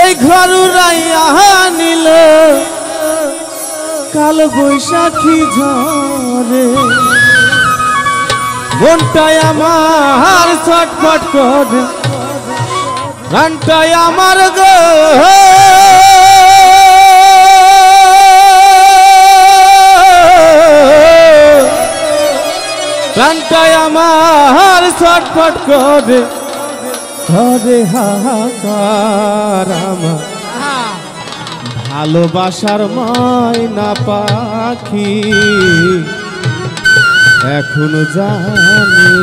এই ঘর উড়াইয়া নিল কাল বৈশাখী ঝরে, মনটাই আমার ছটফট করে, প্রাণটাই আমার গো প্রাণটাই আমার ছটফট করে, করে হাহাকার আমার ভালোবাসার ময়না পাখি এখনো জানি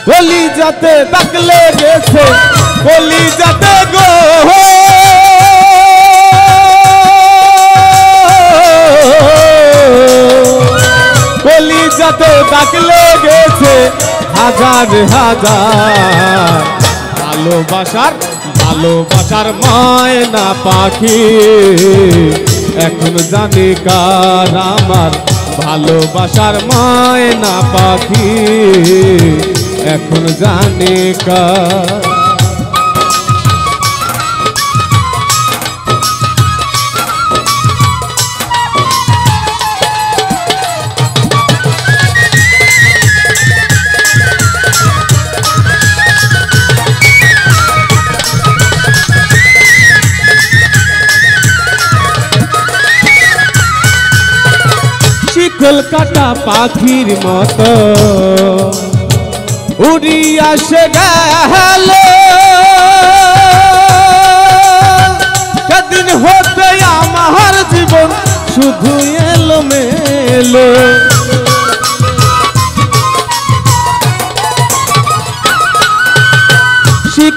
কলিজাতে দাগ লেগেছে, কলিজাতে গো কলিজাতে দাগ লেগেছে হাজার হাজার ভালোবাসার ভালোবাসার ময়না পাখি এখন জানি কার আমার ভালোবাসার ময়না পাখি এখন জানি কার। কলকাতা পাখির মতো উড়িয়া সে গেল, সেদিন হতে আমার জীবন শুধু এলোমেলো।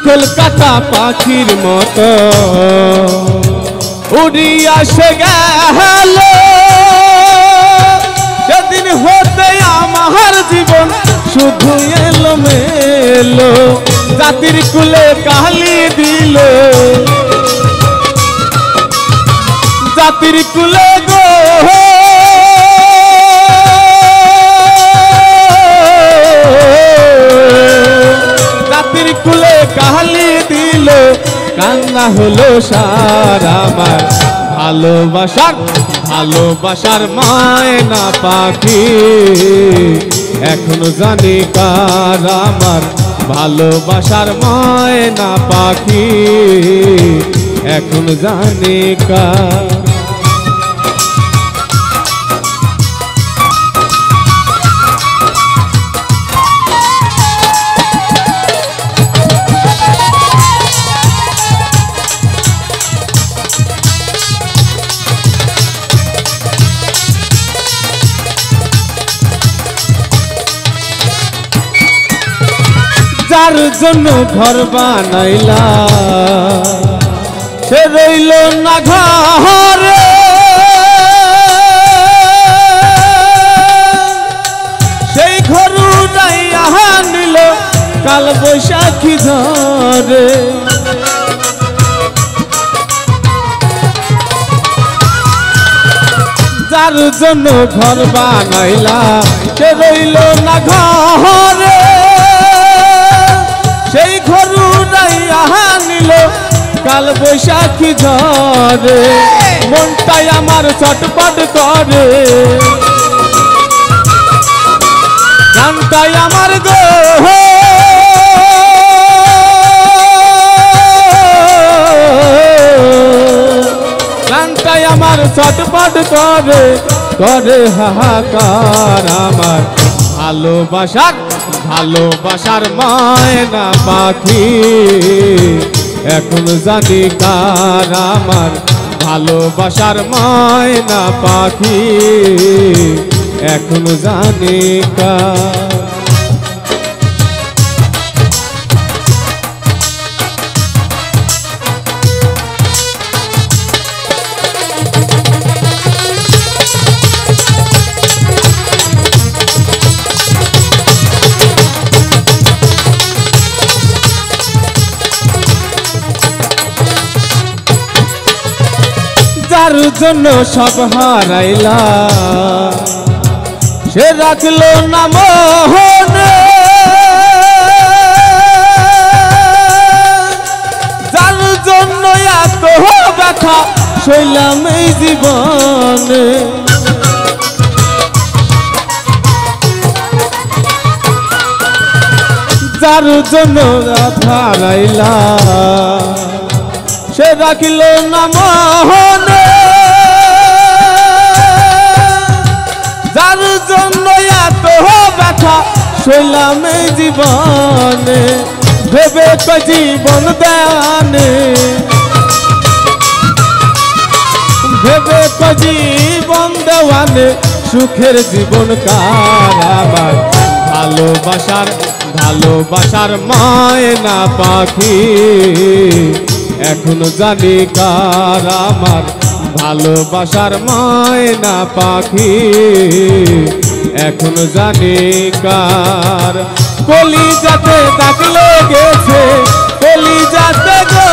কলকাতা পাখির মতো উড়িয়া সে গেল, সেদিন হতে আমার জীবন শুধু এলোমেলো। জাতির কুলে কালি দিল, জাতির কুলে গো জাতির কুলে কালি দিল, কান্না হলো সার আমার ভালোবাসার ভালোবাসার ময়না পাখি এখনো জানি কার আমার ভালোবাসার ময়না পাখি এখনো জানি কার। যার জন্য ঘর বানাইলা সে রইল না ঘরে, সেই ঘর উড়াইয়া নিল কাল বৈশাখী ঝরে। যার জন্য ঘর বানাইলা সে রইল না ঘরে, সেই ঘর উড়াইয়া নিল কাল বৈশাখী ঝরে। মনটাই আমার ছটফট করে, প্রাণটাই আমার গো প্রাণটাই আমার ছটফট করে, করে হাহাকার আমার ভালোবাসার ভালোবাসার ময়না পাখি এখন জানি কার আমার ভালোবাসার ময়না পাখি এখন জানি কার। যার জন্য সব হারাইলা সে রাখলো না মনে, শৈলাম এই জীবনে যার জন্য হারাইলা সে রাখিল না মনে যার জন্য এত ব্যথা শৈলাম এই জীবনে ভেবে জীবন দানে ভেবে জীবন দেওয়ানে সুখের জীবন কার আমার ভালোবাসার ময়না পাখি এখনো জানি কার আমার ভালোবাসার ময়না পাখি এখনো জানি কার কলিজাতে দাগ লেগেছে কলিজাতে গো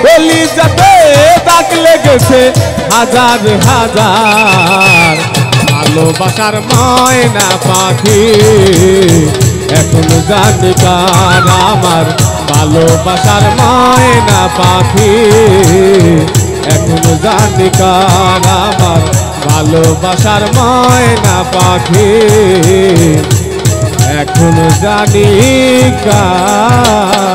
কলিজাতে দাগ লেগেছে হাজার হাজার ভালোবাসার ময়না পাখি এখনো জানি কার আমার ভালোবাসার ময়না পাখি এখনো জানি কার আমার ভালোবাসার ময়না পাখি এখনো জানি কার।